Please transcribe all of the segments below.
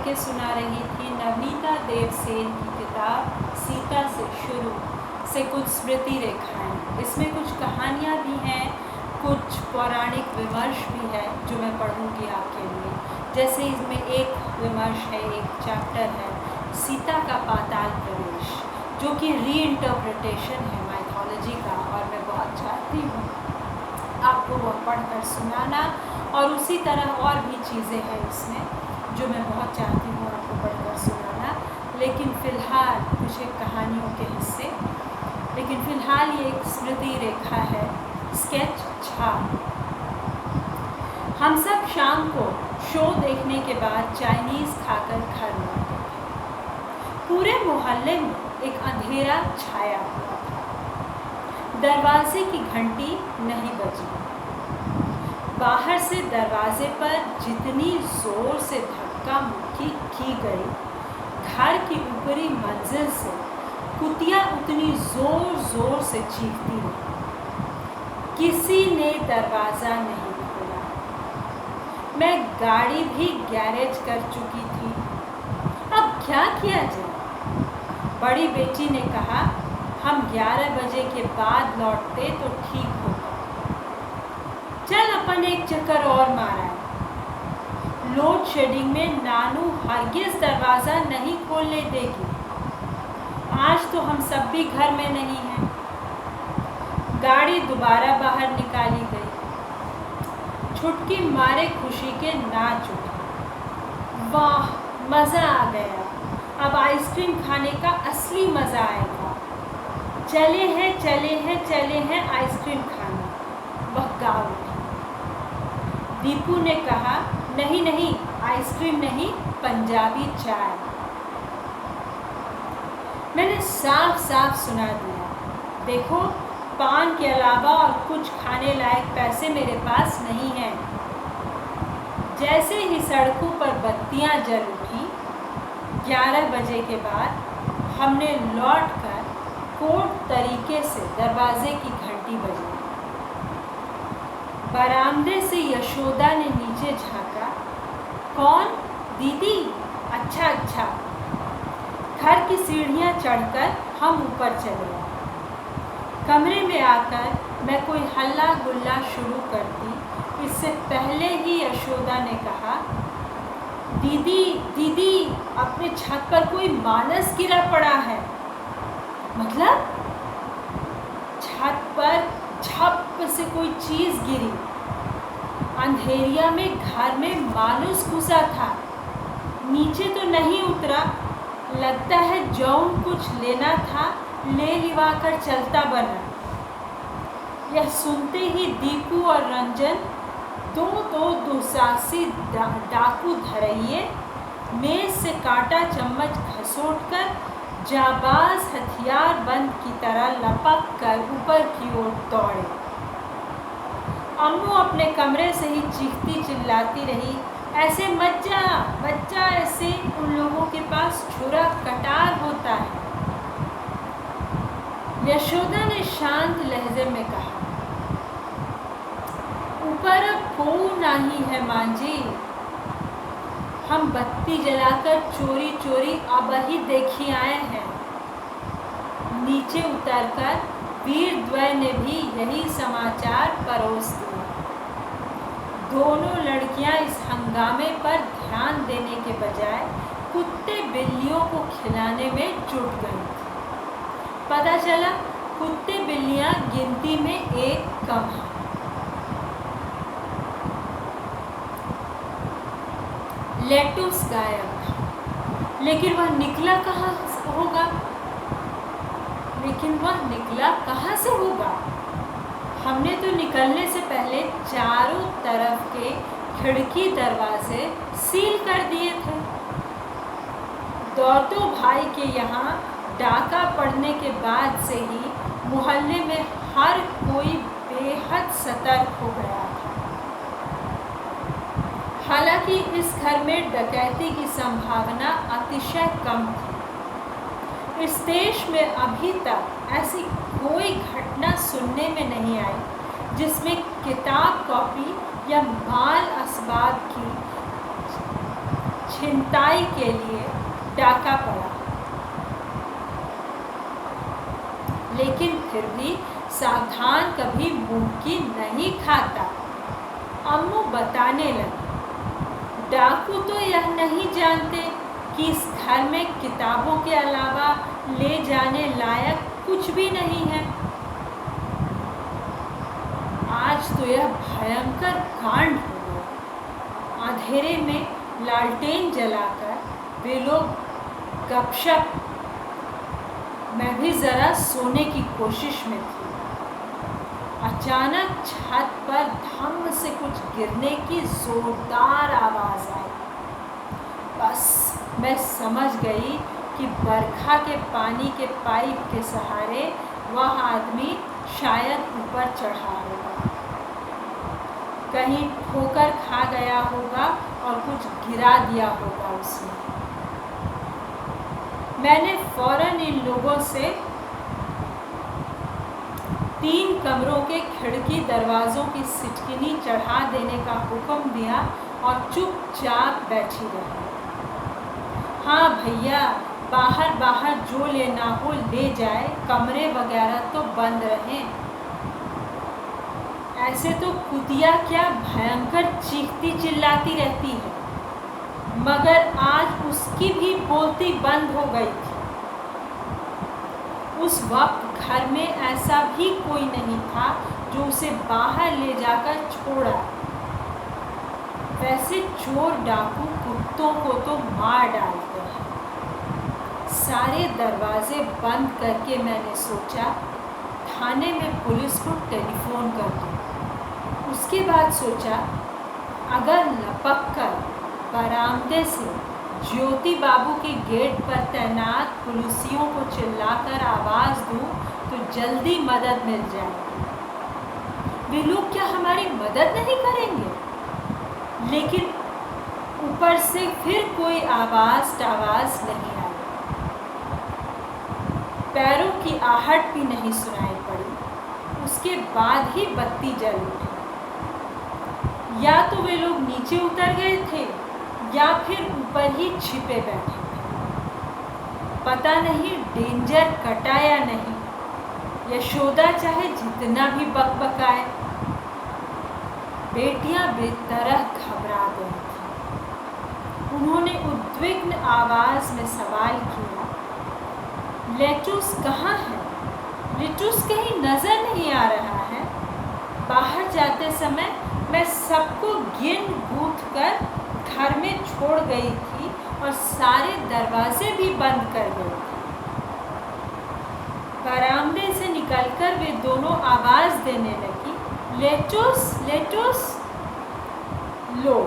के सुना रही थी नवनीता देवसेन की किताब सीता से शुरू से कुछ स्मृति रेखाएं। इसमें कुछ कहानियाँ भी हैं, कुछ पौराणिक विमर्श भी है जो मैं पढ़ूंगी आपके लिए। जैसे इसमें एक विमर्श है, एक चैप्टर है सीता का पाताल प्रवेश, जो कि रीइंटरप्रिटेशन है माइथोलॉजी का, और मैं बहुत चाहती हूँ आपको वह पढ़कर सुनाना। और उसी तरह और भी चीज़ें हैं इसमें जो मैं बहुत चाहती हूँ आपको पढ़कर सुनाना। लेकिन फ़िलहाल कुछ एक कहानियों के हिस्से, लेकिन फ़िलहाल ये एक स्मृति रेखा है, स्केच छाप। हम सब शाम को शो देखने के बाद चाइनीज़ खाकर घर लौटे थे। पूरे मोहल्ले में एक अंधेरा छाया हुआ था। दरवाजे की घंटी नहीं बजी। बाहर से दरवाजे पर जितनी ज़ोर से धक्का मुक्की की गई, घर की ऊपरी मंजिल से कुतिया उतनी ज़ोर ज़ोर से चीखती रही। किसी ने दरवाज़ा नहीं खोला। मैं गाड़ी भी गैरेज कर चुकी थी। अब क्या किया जाए? बड़ी बेटी ने कहा, हम 11 बजे के बाद लौटते तो ठीक होगा। चल अपन एक चक्कर और मारा। लोड शेडिंग में नानू हरगिज़ दरवाज़ा नहीं खोलने देगी। आज तो हम सब भी घर में नहीं हैं। गाड़ी दोबारा बाहर निकाली गई। छुटकी मारे खुशी के नाच उठे। वाह, मज़ा आ गया। अब आइसक्रीम खाने का असली मज़ा आएगा। चले हैं आइसक्रीम खाना, वह गा उठी। दीपू ने कहा, नहीं आइसक्रीम नहीं, पंजाबी चाय। मैंने साफ साफ सुना दिया, देखो पान के अलावा और कुछ खाने लायक पैसे मेरे पास नहीं हैं। जैसे ही सड़कों पर बत्तियां जल उठी, 11 बजे के बाद हमने लौटकर कोर्ट तरीके से दरवाजे की घंटी बजी। बरामदे से यशोदा ने नीचे झांका। कौन? दीदी। अच्छा। घर की सीढ़ियां चढ़कर हम ऊपर चले गए। कमरे में आकर मैं कोई हल्ला गुल्ला शुरू करती, इससे पहले ही यशोदा ने कहा, दीदी अपने छत पर कोई मानस गिरा पड़ा है। मतलब? छत पर झप से कोई चीज़ गिरी। अंधेरिया में घर में मानुस घुसा था। नीचे तो नहीं उतरा, लगता है जौन कुछ लेना था ले लिवा कर चलता बना। यह सुनते ही दीपू और रंजन दो दुसाहसी डाकू धरइये मेज से कांटा चम्मच घसोटकर जाबाज हथियार बंद की तरह लपक कर ऊपर की ओर दौड़े। अम्मू अपने कमरे से ही चीखती चिल्लाती रही, ऐसे मत जा बच्चा, ऐसे उन लोगों के पास छुरा कटार होता है। यशोदा ने शांत लहजे में कहा, ऊपर अब कोई नहीं है मां जी। हम बत्ती जलाकर चोरी अब ही देखी आए हैं। नीचे उतरकर वीरद्वय ने भी यही समाचार परोस दिया। दोनों लड़कियां इस हंगामे पर ध्यान देने के बजाय कुत्ते बिल्लियों को खिलाने में जुट गई थी। पता चला कुत्ते बिल्लियां गिनती में एक कम है। लेटुस गायब था, लेकिन वह निकला कहाँ से होगा? हमने तो निकलने से पहले चारों तरफ के खिड़की दरवाजे सील कर दिए थे। दौतो भाई के यहाँ डाका पड़ने के बाद से ही मोहल्ले में हर कोई बेहद सतर्क हो गया था। हालांकि इस घर में डकैती की संभावना अतिशय कम थी। इस देश में अभी तक ऐसी कोई घटना सुनने में नहीं आई जिसमें किताब कॉपी या माल असबाब की छिनताई के लिए डाका पड़ा, लेकिन फिर भी सावधान कभी मुंह की नहीं खाता। अम्मू बताने लगी, डाकू तो यह नहीं जानते कि इस घर में किताबों के अलावा ले जाने लायक कुछ भी नहीं है। आज तो यह भयंकर कांड हो गया। अंधेरे में लालटेन जलाकर वे लोग गपशप, मैं भी जरा सोने की कोशिश में थी। अचानक छत पर धम से कुछ गिरने की जोरदार आवाज आई। बस मैं समझ गई कि बरखा के पानी के पाइप के सहारे वह आदमी शायद ऊपर चढ़ा होगा, कहीं ठोकर खा गया होगा और कुछ गिरा दिया होगा उसने। मैंने फौरन इन लोगों से 3 कमरों के खिड़की दरवाज़ों की सिटकिनी चढ़ा देने का हुक्म दिया और चुपचाप बैठी रही। हाँ भैया, बाहर बाहर जो लेना हो ले जाए, कमरे वगैरह तो बंद रहें। ऐसे तो कुतिया क्या भयंकर चीखती चिल्लाती रहती है, मगर आज उसकी भी बोलती बंद हो गई थी। उस वक्त घर में ऐसा भी कोई नहीं था जो उसे बाहर ले जाकर छोड़ा। वैसे चोर डाकू कुत्तों को तो मार डालते हैं। सारे दरवाजे बंद करके मैंने सोचा थाने में पुलिस को टेलीफोन कर दूं। उसके बाद सोचा अगर लपक कर बरामदे से ज्योति बाबू के गेट पर तैनात पुलिसियों को चिल्लाकर आवाज़ दूं तो जल्दी मदद मिल जाएगी। वे लोग क्या हमारी मदद नहीं करेंगे? लेकिन ऊपर से फिर कोई आवाज़ नहीं आई। पैरों की आहट भी नहीं सुनाई पड़ी। उसके बाद ही बत्ती जल उठी। या तो वे लोग नीचे उतर गए थे या फिर ऊपर ही छिपे बैठे थे। पता नहीं डेंजर कटा या नहीं। यशोदा चाहे जितना भी बकबकाए, बेटियां बेतरह घबरा गई थी। उन्होंने उद्विग्न आवाज में सवाल किया, लेटूस कहाँ है? लेटूस कहीं नजर नहीं आ रहा है। बाहर जाते समय मैं सबको गिन बूथ कर घर में छोड़ गई थी और सारे दरवाजे भी बंद कर गई थी। बरामदे से निकलकर वे दोनों आवाज़ देने लगी, लेटूस लेटूस। लो,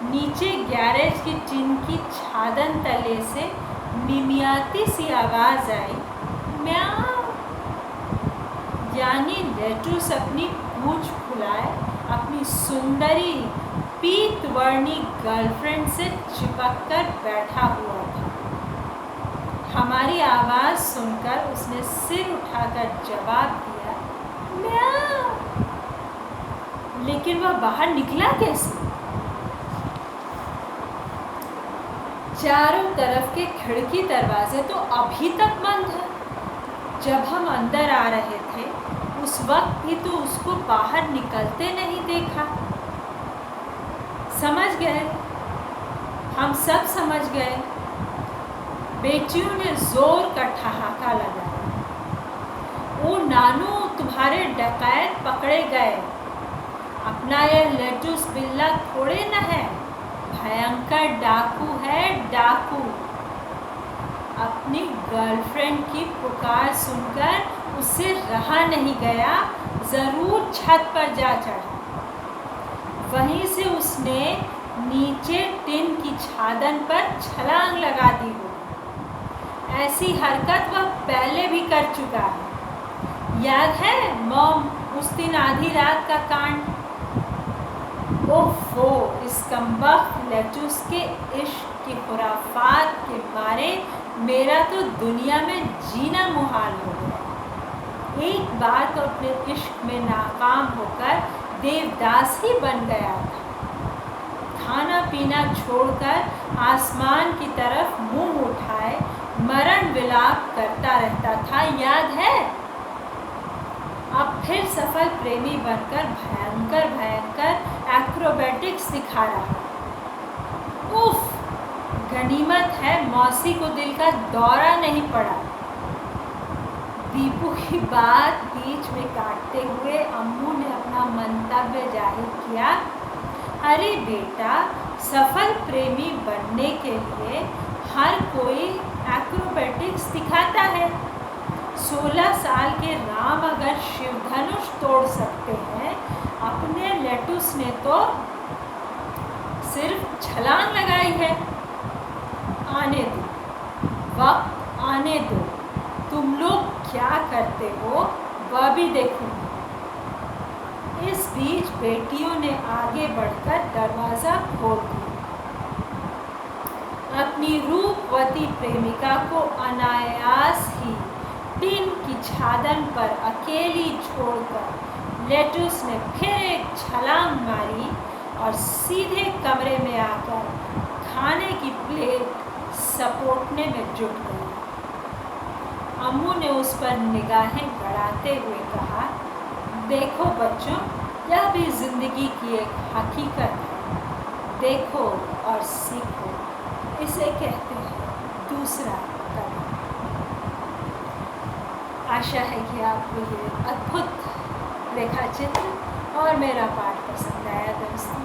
नीचे गैरेज की टिन की छादन तले से मिमियाती सी आवाज़ आई, म्याऊ। यानी लेटूस अपनी पूंछ फुलाए अपनी सुंदरी पीतवर्णी गर्लफ्रेंड से चिपक कर बैठा हुआ था। हमारी आवाज़ सुनकर उसने सिर उठाकर जवाब दिया, म्याऊ। लेकिन वह बाहर निकला कैसे? चारों तरफ के खिड़की दरवाजे तो अभी तक बंद है। जब हम अंदर आ रहे थे उस वक्त भी तो उसको बाहर निकलते नहीं देखा। समझ गए, हम सब समझ गए। बेटियों ने जोर का ठहाका लगाया, ओ नानू, तुम्हारे डकैत पकड़े गए। अपना यह लेटूस बिल्ला थोड़े न है, भयंकर डाकू है, डाकू। अपनी गर्लफ्रेंड की पुकार सुनकर उससे रहा नहीं गया, ज़रूर छत पर जा चढ़ा। वहीं से उसने नीचे टिन की छादन पर छलांग लगा दी हो। ऐसी हरकत वह पहले भी कर चुका है। याद है मॉम, उस दिन आधी रात का कांड? ओफो, इस कमबख्त लेटूस के इश्क की खुराफात के मारे मेरा तो दुनिया में जीना मुहाल हो गया। एक बार तो अपने इश्क में नाकाम होकर देवदास ही बन गया था। खाना पीना छोड़कर आसमान की तरफ मुंह उठाए मरण विलाप करता रहता था, याद है? अब फिर सफल प्रेमी बनकर भयंकर भयंकर एक्रोबैटिक्स दिखा रहा। उफ, गनीमत है मौसी को दिल का दौरा नहीं पड़ा। दीपू की बात बीच में काटते हुए अम्मू ने अपना मंतव्य जाहिर किया। अरे बेटा, सफल प्रेमी बनने के लिए हर कोई एक्रोबैटिक्स दिखाता है। 16 साल के राम अगर शिवधनुष तोड़ सकते हैं, अपने लेटुस ने तो सिर्फ छलांग लगाई है। आने दो, वक्त आने दो, तुम लोग क्या करते हो वह भी देखूंगी। इस बीच बेटियों ने आगे बढ़कर दरवाजा खोल दिया। अपनी रूपवती प्रेमिका को अनायास ही टीन की छादन पर अकेली छोड़कर लेटुस ने फिर एक छलांग मारी और सीधे कमरे में आकर खाने की प्लेट सपोटने में जुट गई। अम्मू ने उस पर निगाहें गड़ाते हुए कहा, देखो बच्चों, यह भी जिंदगी की एक हकीकत है। देखो और सीखो, इसे कहते हैं दूसरा कदम। आशा है कि आपको ये अद्भुत रेखाचित्र और मेरा पाठ पसंद आया दोस्तों।